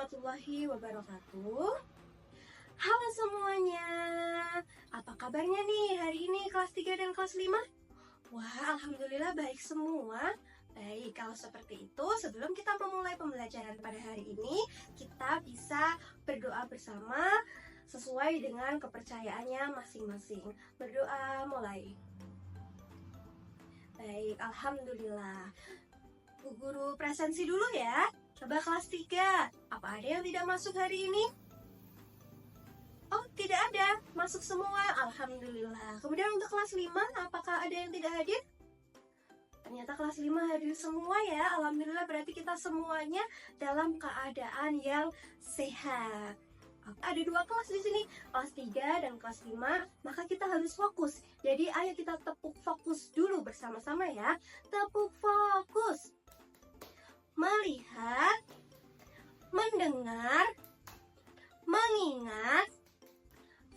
warahmatullahi wabarakatuh. Halo semuanya, apa kabarnya nih hari ini kelas 3 dan kelas 5? Wah, alhamdulillah baik semua. Baik, kalau seperti itu, sebelum kita memulai pembelajaran pada hari ini, kita bisa berdoa bersama sesuai dengan kepercayaannya masing-masing. Berdoa mulai. Baik, alhamdulillah. Bu Guru presensi dulu ya. Coba kelas 3, apa ada yang tidak masuk hari ini? Oh, tidak ada. Masuk semua, alhamdulillah. Kemudian untuk kelas 5, apakah ada yang tidak hadir? Ternyata kelas 5 hadir semua ya. Alhamdulillah, berarti kita semuanya dalam keadaan yang sehat. Ada 2 kelas di sini, kelas 3 dan kelas 5, maka kita harus fokus. Jadi ayo kita tepuk fokus dulu bersama-sama ya. Tepuk fokus. Melihat, mendengar, mengingat,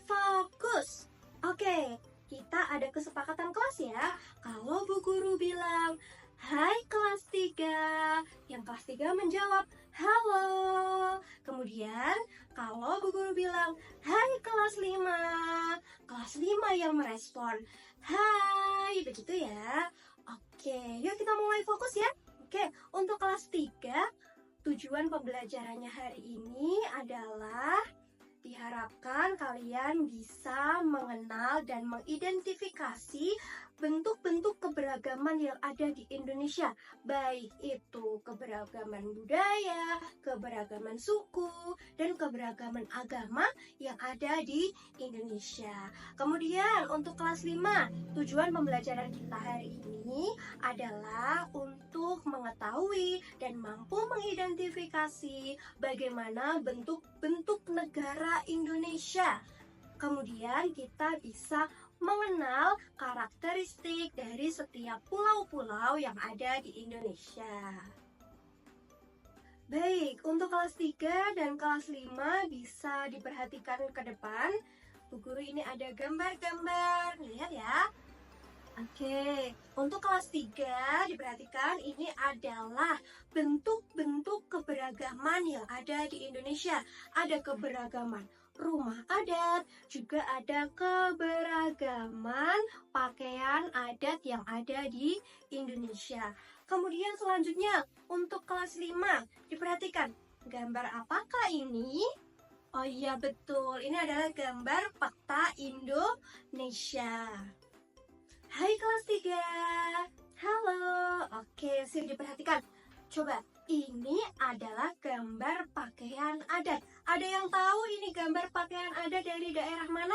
fokus. Oke, kita ada kesepakatan kelas ya. Kalau Bu Guru bilang, "Hai kelas 3", yang kelas 3 menjawab, "Halo". Kemudian, kalau Bu Guru bilang, "Hai kelas 5", kelas 5 yang merespon, "Hai", begitu ya. Oke, yuk kita mulai fokus ya. Oke, untuk kelas 3, tujuan pembelajarannya hari ini adalah diharapkan kalian bisa mengenal dan mengidentifikasi bentuk-bentuk keberagaman yang ada di Indonesia. Baik itu keberagaman budaya, keberagaman suku, dan keberagaman agama yang ada di Indonesia. Kemudian untuk kelas 5, tujuan pembelajaran kita hari ini adalah untuk mengetahui dan mampu mengidentifikasi bagaimana bentuk-bentuk negara Indonesia. Kemudian kita bisa mengenal karakteristik dari setiap pulau-pulau yang ada di Indonesia. Baik, untuk kelas 3 dan kelas 5 bisa diperhatikan ke depan. Bu Guru ini ada gambar-gambar, lihat ya. Oke, untuk kelas 3 diperhatikan ini adalah bentuk-bentuk keberagaman yang ada di Indonesia. Ada keberagaman rumah adat, juga ada keberagaman pakaian adat yang ada di Indonesia. Kemudian selanjutnya untuk kelas 5 diperhatikan gambar apakah ini? Oh iya betul, ini adalah gambar peta Indonesia. Hai kelas 3, halo. Oke, sip diperhatikan. Coba, ini adalah gambar pakaian adat. Ada yang tahu ini gambar pakaian adat dari daerah mana?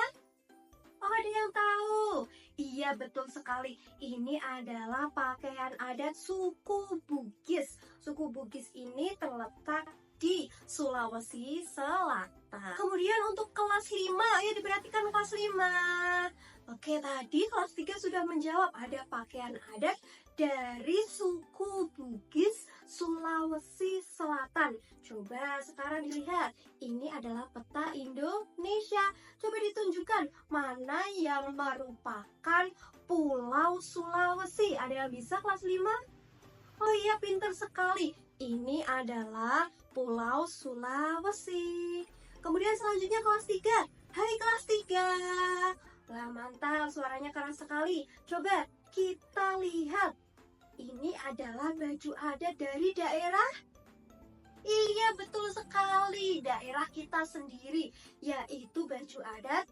Oh, ada yang tahu? Iya, betul sekali. Ini adalah pakaian adat suku Bugis. Suku Bugis ini terletak di Sulawesi Selatan. Kemudian untuk kelas 5, ayo diperhatikan kelas 5. Oke, tadi kelas 3 sudah menjawab ada pakaian adat dari suku Bugis Sulawesi Selatan. Coba sekarang dilihat, ini adalah peta Indonesia. Coba ditunjukkan mana yang merupakan Pulau Sulawesi. Ada yang bisa kelas 5? Oh iya, pintar sekali. Ini adalah Pulau Sulawesi. Kemudian selanjutnya kelas 3. Hai kelas 3. Wah, mantap, suaranya keras sekali. Coba kita lihat. Ini adalah baju adat dari daerah. Iya, betul sekali. Daerah kita sendiri, yaitu baju adat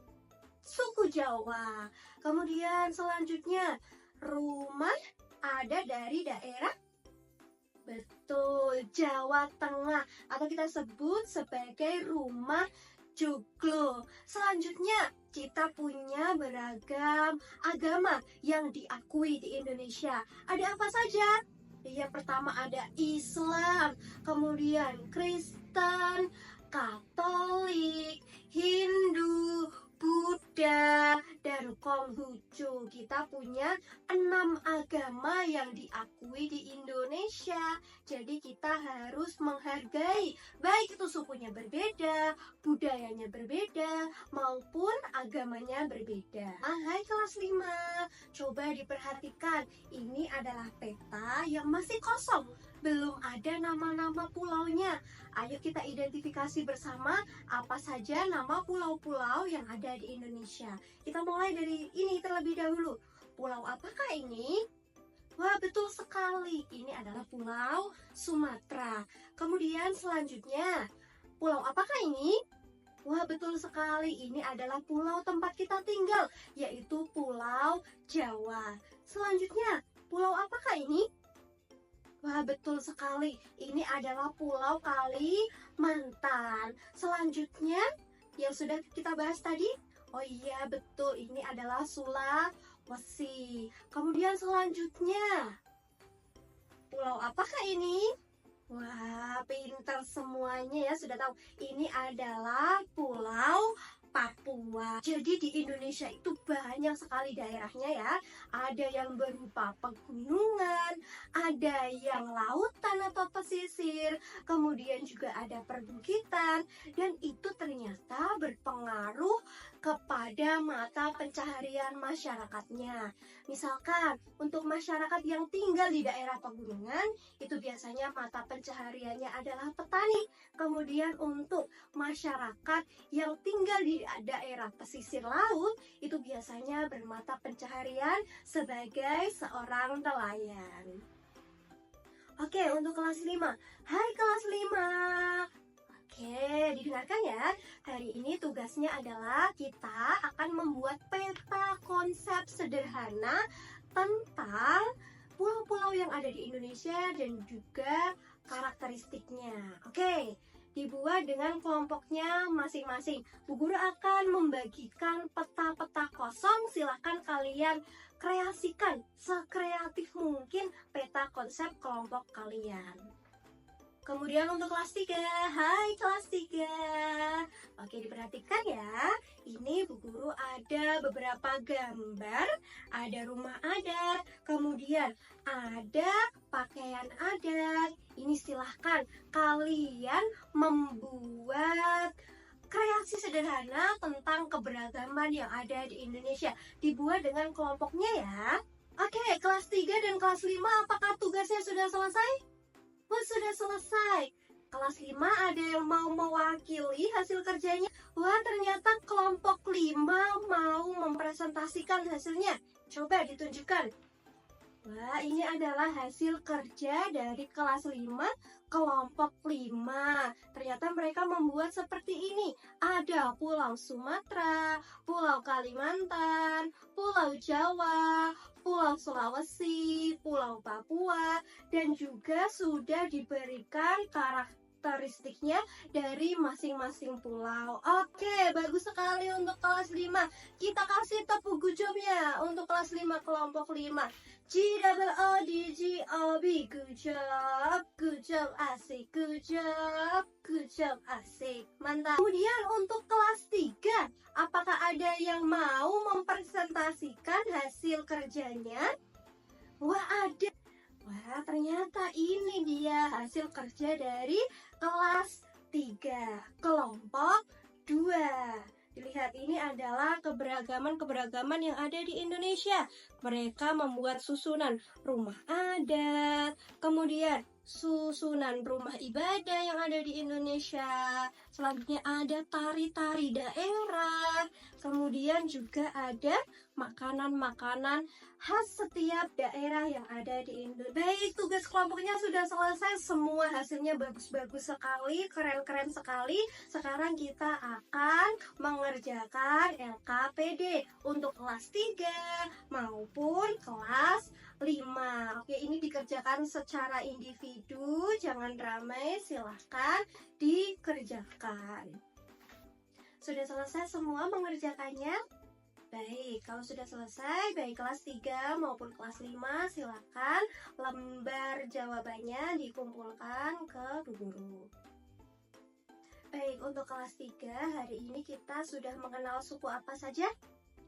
suku Jawa. Kemudian selanjutnya, rumah ada dari daerah. Betul, Jawa Tengah, atau kita sebut sebagai rumah joglo. Selanjutnya, kita punya beragam agama yang diakui di Indonesia. Ada apa saja? Yang pertama ada Islam, kemudian Kristen, Katolik, Hindu, Buddha, dan Konghucu. Kita punya 6 agama yang diakui di Indonesia. Jadi kita harus menghargai, baik itu sukunya berbeda, budayanya berbeda, maupun agamanya berbeda. Hai kelas 5, coba diperhatikan. Ini adalah peta yang masih kosong. belum ada nama-nama pulaunya. Ayo kita identifikasi bersama apa saja nama pulau-pulau yang ada di Indonesia. Kita mulai dari ini terlebih dahulu. Pulau apakah ini? Wah, betul sekali. Ini adalah Pulau Sumatera. Kemudian selanjutnya, pulau apakah ini? Wah, betul sekali. Ini adalah pulau tempat kita tinggal, yaitu Pulau Jawa. Selanjutnya, pulau apakah ini? Wah, betul sekali. Ini adalah Pulau Kalimantan. Selanjutnya, yang sudah kita bahas tadi, oh iya, betul. Ini adalah Sulawesi. Kemudian selanjutnya, pulau apakah ini? Wah, pintar semuanya ya, sudah tahu. Ini adalah Pulau Papua. Jadi di Indonesia itu banyak sekali daerahnya ya. Ada yang berupa pegunungan, ada yang lautan atau pesisir, kemudian juga ada perbukitan, dan itu ternyata berpengaruh kepada mata pencaharian masyarakatnya. Misalkan untuk masyarakat yang tinggal di daerah pegunungan, itu biasanya mata pencahariannya adalah petani. Kemudian untuk masyarakat yang tinggal di daerah pesisir laut, itu biasanya bermata pencaharian sebagai seorang nelayan. Oke, untuk kelas 5. Hai kelas 5. Oke, didengarkan ya. Hari ini tugasnya adalah kita akan membuat peta konsep sederhana tentang pulau-pulau yang ada di Indonesia dan juga karakteristiknya. Oke, dibuat dengan kelompoknya masing-masing. Bu Guru akan membagikan peta-peta kosong. Silahkan kalian kreasikan sekreatif mungkin peta konsep kelompok kalian. Kemudian untuk kelas 3, hai kelas 3. Oke, diperhatikan ya. Ini Bu Guru ada beberapa gambar, ada rumah adat, kemudian ada pakaian adat. Ini silahkan kalian membuat kreasi sederhana tentang keberagaman yang ada di Indonesia. Dibuat dengan kelompoknya ya. Oke, kelas 3 dan kelas 5, apakah tugasnya sudah selesai? Sudah selesai. Kelas 5 ada yang mau mewakili hasil kerjanya? Wah, ternyata kelompok 5 mau mempresentasikan hasilnya. Coba ditunjukkan. Wah, ini adalah hasil kerja dari kelas 5, kelompok 5. Ternyata mereka membuat seperti ini. Ada Pulau Sumatera, Pulau Kalimantan, Pulau Jawa, Pulau Sulawesi, Pulau Papua, dan juga sudah diberikan karakteristiknya dari masing-masing pulau. Oke, bagus sekali untuk kelas 5. Kita kasih tepuk gujobnya untuk kelas 5 kelompok 5. GOODGOB, good job, asik, good job, asik, mantap. Kemudian untuk kelas 3, apakah ada yang mau mempresentasikan hasil kerjanya? Wah, ada. Wah, ternyata ini dia hasil kerja dari kelas 3, kelompok 2. Dilihat, ini adalah keberagaman yang ada di Indonesia. Mereka membuat susunan rumah adat, kemudian susunan rumah ibadah yang ada di Indonesia. Selanjutnya ada tari-tari daerah. Kemudian juga ada makanan-makanan khas setiap daerah yang ada di Indonesia. Baik, tugas kelompoknya sudah selesai. Semua hasilnya bagus-bagus sekali, keren-keren sekali. Sekarang kita akan mengerjakan LKPD untuk kelas 3 maupun kelas 5. Oke, ini dikerjakan secara individu, jangan ramai, silahkan dikerjakan. Sudah selesai semua mengerjakannya? Baik, kalau sudah selesai, baik kelas 3 maupun kelas 5, silakan lembar jawabannya dikumpulkan ke Bu Guru. Baik, untuk kelas 3, hari ini kita sudah mengenal suku apa saja?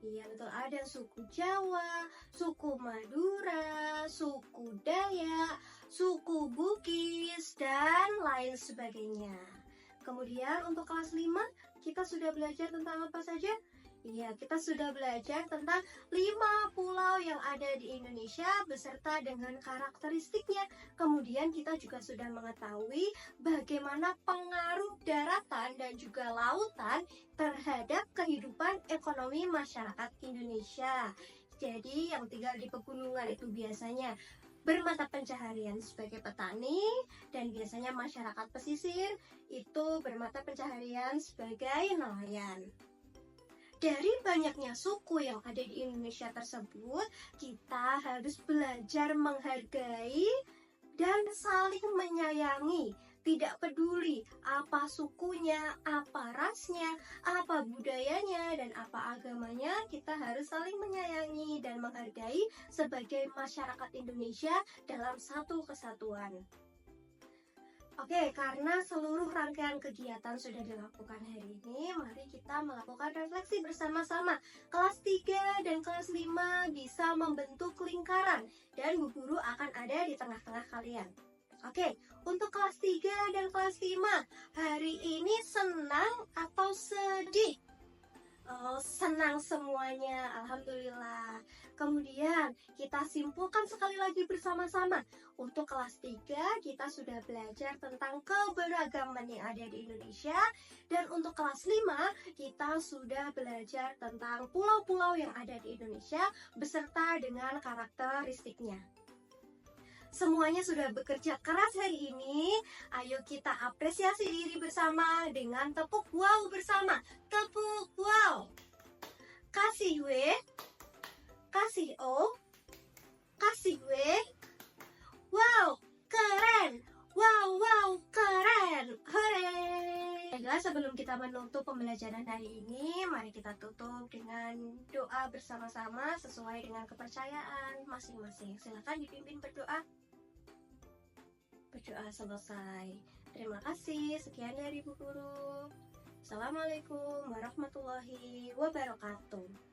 Iya, betul, ada suku Jawa, suku Madura, suku Dayak, suku Bugis, dan lain sebagainya. Kemudian untuk kelas 5, kita sudah belajar tentang apa saja? Iya, kita sudah belajar tentang 5 pulau yang ada di Indonesia beserta dengan karakteristiknya. Kemudian kita juga sudah mengetahui bagaimana pengaruh daratan dan juga lautan terhadap kehidupan ekonomi masyarakat Indonesia. Jadi yang tinggal di pegunungan itu biasanya bermata pencaharian sebagai petani, dan biasanya masyarakat pesisir itu bermata pencaharian sebagai nelayan. Dari banyaknya suku yang ada di Indonesia tersebut, kita harus belajar menghargai dan saling menyayangi. Tidak peduli apa sukunya, apa rasnya, apa budayanya, dan apa agamanya, kita harus saling menyayangi dan menghargai sebagai masyarakat Indonesia dalam satu kesatuan. Oke, karena seluruh rangkaian kegiatan sudah dilakukan hari ini, mari kita melakukan refleksi bersama-sama. Kelas 3 dan kelas 5 bisa membentuk lingkaran dan Bu Guru akan ada di tengah-tengah kalian. Oke, untuk kelas 3 dan kelas 5, hari ini senang atau sedih? Oh, senang semuanya, alhamdulillah. Kemudian kita simpulkan sekali lagi bersama-sama. Untuk kelas 3 kita sudah belajar tentang keberagaman yang ada di Indonesia. Dan untuk kelas 5 kita sudah belajar tentang pulau-pulau yang ada di Indonesia beserta dengan karakteristiknya. Semuanya sudah bekerja keras hari ini. Ayo kita apresiasi diri bersama dengan tepuk wow bersama. Tepuk wow. Kasih W, kasih O, kasih W. Wow, keren. Wow, keren. Hore. Baiklah, sebelum kita menutup pembelajaran hari ini, mari kita tutup dengan doa bersama-sama sesuai dengan kepercayaan masing-masing. Silakan dipimpin berdoa. Berdoa selesai. Terima kasih. Sekian dari Bu Guru. Assalamualaikum warahmatullahi wabarakatuh.